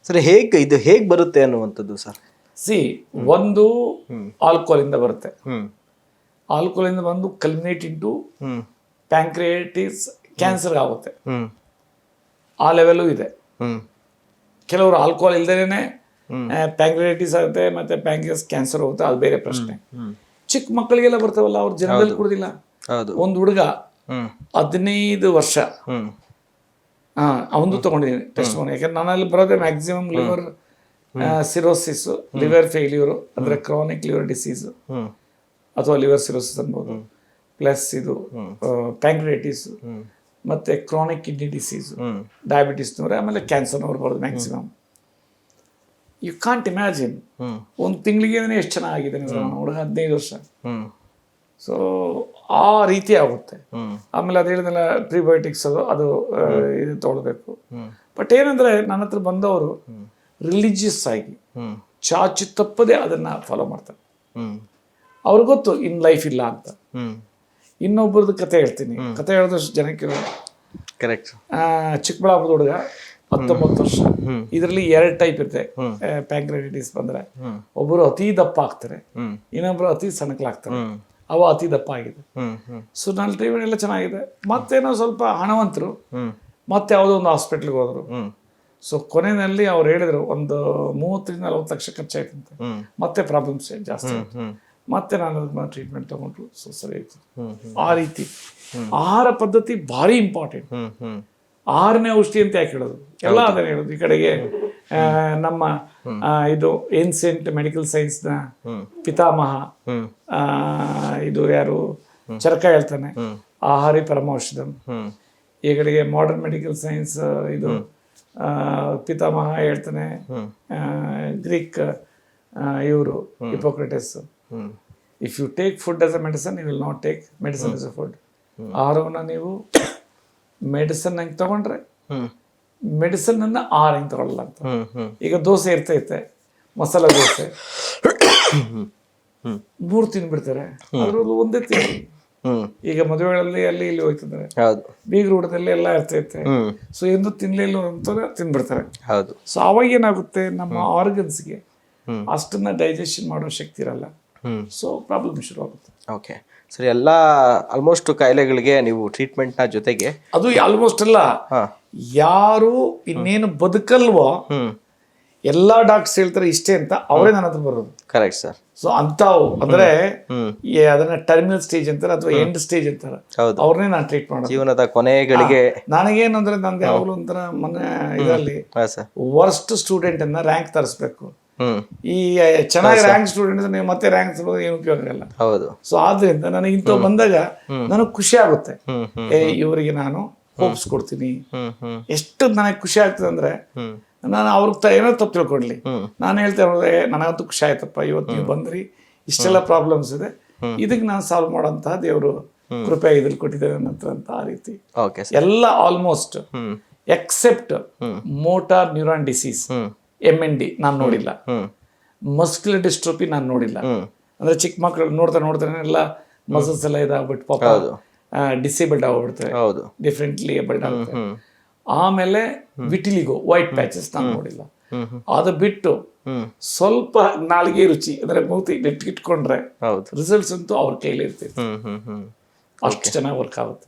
Sir ಇದು ಹೇಗೆ ಬರುತ್ತೆ ಅನ್ನುವಂಥದ್ದು ಸರ್? ಸಿ ಒಂದು ಆಲ್ಕೋಹಾಲ್ ಇಂದ ಬರುತ್ತೆ. ಆಲ್ಕೋಹಾಲ್ ಇಂದ ಬಂದು ಕಲ್ಮಿನೇಟ್ ಇಂಟು ಪ್ಯಾಂಕ್ರಿಯಾಟಿಸ್ ಕ್ಯಾನ್ಸರ್ ಆಗುತ್ತೆ. ಆ ಲೆವೆಲ್ಲು ಇದೆ. ಕೆಲವರು ಆಲ್ಕೋಹಾಲ್ ಇಲ್ದೇನೆ ಪ್ಯಾಂಕ್ರಿಯಾಟಿಸ್ ಆಗುತ್ತೆ ಮತ್ತೆ ಪ್ಯಾಂಕ್ರಿಯಾಸ್ ಕ್ಯಾನ್ಸರ್ ಹೋಗುತ್ತೆ, ಅದು ಬೇರೆ ಪ್ರಶ್ನೆ. ಚಿಕ್ಕ ಮಕ್ಕಳಿಗೆಲ್ಲ ಬರ್ತಾವಲ್ಲ, ಅವ್ರು ಜನರಲ್ಲಿ ಕುಡಿದಿಲ್ಲ. ಒಂದು ಹುಡುಗ 15 ವರ್ಷ ಅವಂದು ತಗೊಂಡಿದ್ದೀನಿ ಟೆಸ್ಟ್ ಮಾಡಿ. ಯಾಕಂದ್ರೆ ನನ್ನಲ್ಲಿ ಬರೋದೇ maximum liver cirrhosis, liver failure ಅಂದ್ರೆ ಕ್ರಾನಿಕ್ ಲಿವರ್ ಡಿಸೀಸ್ ಅಥವಾ ಲಿವರ್ ಸಿರೋಸಿಸ್ ಅನ್ಬೋದು, ಪ್ಲಸ್ ಇದು ಪ್ಯಾಂಕ್ರಿಯಾಟಿಸ್ ಮತ್ತೆ ಕ್ರಾನಿಕ್ ಕಿಡ್ನಿ ಡಿಸೀಸ್, ಡಯಾಬಿಟಿಸ್ನವ್ರೆ, ಆಮೇಲೆ ಕ್ಯಾನ್ಸರ್ನವ್ರು ಬರೋದು ಮ್ಯಾಕ್ಸಿಮಮ್. ಯು ಕಾಂಟ್ ಇಮ್ಯಾಜಿನ್ ಒಂದು ತಿಂಗಳಿಗೆ ಎಷ್ಟು ಚೆನ್ನಾಗಿದೆ ಹುಡುಗ 15 ವರ್ಷ. ಸೊ ಆ ರೀತಿ ಆಗುತ್ತೆ. ಆಮೇಲೆ ಅದು ಹೇಳಿದ್ನಲ್ಲ ಪ್ರಿಬಯೋಟಿಕ್ಸ್ ಅದು ಇದು ತೊಗೊಳ್ಬೇಕು. ಬಟ್ ಏನಂದ್ರೆ ನನ್ನ ಹತ್ರ ಬಂದವರು ರಿಲಿಜಿಯಸ್ ಆಗಿ ಚಾಚು ತಪ್ಪದೆ ಅದನ್ನ ಫಾಲೋ ಮಾಡ್ತಾರೆ. ಅವ್ರಿಗೆ ಗೊತ್ತು ಇನ್ ಲೈಫ್ ಇಲ್ಲ ಅಂತ. ಇನ್ನೊಬ್ಬರದ್ದು ಕತೆ ಹೇಳ್ತೀನಿ. ಕತೆ ಹೇಳಿದಷ್ಟು ಜನಕ್ಕೆ ಕರೆಕ್ಟ್. ಚಿಕ್ಕಬಳ್ಳಾಪುರದ ಹುಡುಗ 19 ವರ್ಷ. ಇದರಲ್ಲಿ 2 ಟೈಪ್ ಇರುತ್ತೆ ಪ್ಯಾಂಕ್ರಿಯಾಟಿಸ್ ಬಂದ್ರೆ. ಒಬ್ಬರು ಅತಿ ದಪ್ಪ ಆಗ್ತಾರೆ, ಇನ್ನೊಬ್ರು ಅತಿ ಸಣ್ಣಕ್ಲಾಗ್ತಾರೆ. ಅವ ಅತಿ ದಪ್ಪ ಆಗಿದೆ. ಸೊ ನನ್ನ ಟ್ರೀಟ್ಮೆಂಟ್ ಎಲ್ಲ ಚೆನ್ನಾಗಿದೆ. ಮತ್ತೇನೋ ಸ್ವಲ್ಪ ಹಣವಂತರು ಮತ್ತೆ ಯಾವುದೋ ಒಂದು ಹಾಸ್ಪಿಟ್ಲ್ಗೆ ಹೋದ್ರು. ಸೊ ಕೊನೆಯಲ್ಲಿ ಅವ್ರು ಹೇಳಿದ್ರು ಒಂದು 30-40 ಲಕ್ಷ ಖರ್ಚಾಯ್ತಂತೆ. ಮತ್ತೆ ಪ್ರಾಬ್ಲಮ್ಸ್ ಜಾಸ್ತಿ ಆಯ್ತು. ಮತ್ತೆ ನಾನು ಅದನ್ನ ಟ್ರೀಟ್ಮೆಂಟ್ ತಗೊಂಡ್ರು. ಸೊ ಸರಿ ಆಯ್ತು. ಆ ರೀತಿ ಆಹಾರ ಪದ್ಧತಿ ಭಾರಿ ಇಂಪಾರ್ಟೆಂಟ್. 6ನೇ ಔಷಧಿ ಅಂತ ಯಾಕೆ ಹೇಳೋದು? ಎಲ್ಲ ಅದನ್ನ ಹೇಳೋದು. ಈ ಕಡೆಗೆ ನಮ್ಮ ಇದು ಏನ್ಸೆಂಟ್ ಮೆಡಿಕಲ್ ಸೈನ್ಸ್ನ ಪಿತಾಮಹ ಇದು ಯಾರು ಚರಕ ಹೇಳ್ತಾನೆ, ಆಹಾರಿ ಪರಮೌಷಧಂ. ಈ ಕಡೆಗೆ ಮಾಡರ್ನ್ ಮೆಡಿಕಲ್ ಸೈನ್ಸ್ ಇದು ಪಿತಾಮಹ ಹೇಳ್ತಾನೆ ಗ್ರೀಕ್ ಇವರು Hippocrates. If you take food as a medicine, you will not take medicine as a food. ಆಹಾರವನ್ನು ನೀವು ಮೆಡಿಸನ್ ಹಂಗೆ ತಗೊಂಡ್ರೆ ಮೆಡಿಸನ್ ಅನ್ನ ಆಹಾರ ಹಿಂಗೆ ತಗೊಳ್ಳಲ್ಲ ಅಂತ. ಈಗ ದೋಸೆ ಇರ್ತೈತೆ, ಮಸಾಲ ದೋಸೆ 3 ತಿಂದ್ಬಿಡ್ತಾರೆ, ಅದ್ರಲ್ಲಿ ಒಂದೇ ತಿಂಡಿ. ಈಗ ಮದುವೆಗಳಲ್ಲಿ ಅಲ್ಲಿ ಇಲ್ಲಿ ಹೋಗ್ತಿದ್ದಾರೆ, ಬೀಗರ ಊಟದಲ್ಲಿ ಎಲ್ಲ ಇರ್ತೈತೆ. ಸೊ ಎಂದು ತಿನ್ಲಿಲ್ಲ ಅಂತ ತಿಂದ್ಬಿಡ್ತಾರೆ. ಸೊ ಅವಾಗ ಏನಾಗುತ್ತೆ, ನಮ್ಮ ಆರ್ಗನ್ಸ್ಗೆ ಅಷ್ಟನ್ನ ಡೈಜೆಷನ್ ಮಾಡೋ ಶಕ್ತಿ ಇರಲ್ಲ. ಸೊ ಪ್ರಾಬ್ಲಮ್ ಶುರು ಆಗುತ್ತೆ. ಓಕೆ ಸರಿ. ಎಲ್ಲ ಆಲ್ಮೋಸ್ಟ್ ಕಾಯಿಲೆಗಳಿಗೆ ನೀವು ಟ್ರೀಟ್ಮೆಂಟ್ನ ಜೊತೆಗೆ ಅದು ಆಲ್ಮೋಸ್ಟ್ ಅಲ್ಲ, ಯಾರು ಇನ್ನೇನು ಬದುಕಲ್ವೋ ಎಲ್ಲಾ ಡಾಕ್ಟರ್ಸ್ ಹೇಳ್ತಾರೆ ಇಷ್ಟೇ ಅಂತ, ಅವರೇ ನನ್ನ ಹತ್ರ ಬರೋದು. Correct sir. ಸೊ ಅಂತಾವು ಅಂದ್ರೆ ಅದನ್ನ ಟರ್ಮಿನಲ್ ಸ್ಟೇಜ್ ಅಂತಾರೆ ಅಥವಾ ಎಂಡ್ ಸ್ಟೇಜ್ ಅಂತಾರೆ, ಅವ್ರನ್ನೇ ನಾನು ಟ್ರೀಟ್ ಮಾಡೋದು. ಜೀವನದ ಕೊನೆಗಳಿಗೆ ನನಗೇನಂದ್ರೆ ನಂದು ಯಾವಾಗಲೂ ಒಂಥರ ಮೊನ್ನೆ ಇದರಲ್ಲಿ ವರ್ಸ್ಟ್ ಸ್ಟೂಡೆಂಟ್ ಅನ್ನ ರ್ಯಾಂಕ್ ತರಿಸ್ಬೇಕು. ಈ ಚೆನ್ನಾಗಿ ರ್ಯಾಂಕ್ ಸ್ಟೂಡೆಂಟ್ ನೀವು ಮತ್ತೆ ರ್ಯಾಂಕ್ ತರೋದು ಏನು ಉಪಯೋಗ ಆಗಲ್ಲ. ಸೊ ಆದ್ರಿಂದ ನನಗೆ ಇಂಥ ಬಂದಾಗ ನನಗೆ ಖುಷಿ ಆಗುತ್ತೆ. ಇವರಿಗೆ ನಾನು ಹೋಪ್ಸ್ ಕೊಡ್ತೀನಿ. ಎಷ್ಟು ನನಗೆ ಖುಷಿ ಆಗ್ತದೆ ಅಂದ್ರೆ, ನಾನು ಅವ್ರಿಗೆ ಏನೋ ತಪ್ಪು ತಿಳ್ಕೊಡ್ಲಿ, ನಾನು ಹೇಳ್ತಾ ಇರೋದೇ ನನಗಂತೂ ಖುಷಿ ಆಯ್ತಪ್ಪ, ಇವತ್ತು ನೀವು ಬಂದ್ರಿ, ಇಷ್ಟೆಲ್ಲ ಪ್ರಾಬ್ಲಮ್ಸ್ ಇದೆ, ಇದಕ್ಕೆ ನಾನು ಸಾಲ್ವ್ ಮಾಡೋಂತಹ ದೇವರು ಕೃಪೆ ಇದ್ರಲ್ಲಿ ಕೊಟ್ಟಿದ್ದೇನೆ ನನ್ನ ಹತ್ರ ಅಂತ. ಆ ರೀತಿ ಎಲ್ಲ almost except motor neuron disease MND ನಾನು ನೋಡಿಲ್ಲ, ಮಸ್ಕ್ಯುಲರ್ ಡಿಸ್ಟ್ರೋಫಿ ನಾನು ನೋಡಿಲ್ಲ. ಅಂದ್ರೆ ಚಿಕ್ಕ ಮಕ್ಕಳು ನೋಡ್ತಾರೆ ಎಲ್ಲ ಮಸಲ್ಸ್ ಎಲ್ಲ ಇದಾಗ್ಬಿಟ್ಟು ಪಾಪ ಡಿಸೇಬಲ್ಡ್ ಆಗ್ಬಿಡ್ತಾರೆ, ಡಿಫ್ರೆಂಟ್ಲಿ ಏಬಲ್ಡ್ ಆಗುತ್ತೆ. ಆಮೇಲೆ ವಿಟಿಲಿಗೋ ವೈಟ್ ಪ್ಯಾಚಸ್ ನಾನು ನೋಡಿಲ್ಲ. ಅದು ಬಿಟ್ಟು ಸ್ವಲ್ಪ ನಾಲಿಗೆ ರುಚಿ ಅಂದ್ರೆ ಮೂತಿ ನೆಟ್ಟಿಟ್ಕೊಂಡ್ರೆ ರಿಸಲ್ಟ್ಸ್ ಅಂತೂ ಅವ್ರ ಕೈಲಿ ಇರ್ತೈತೆ. ಅಷ್ಟು ಚೆನ್ನಾಗಿ ವರ್ಕ್ ಆಗುತ್ತೆ.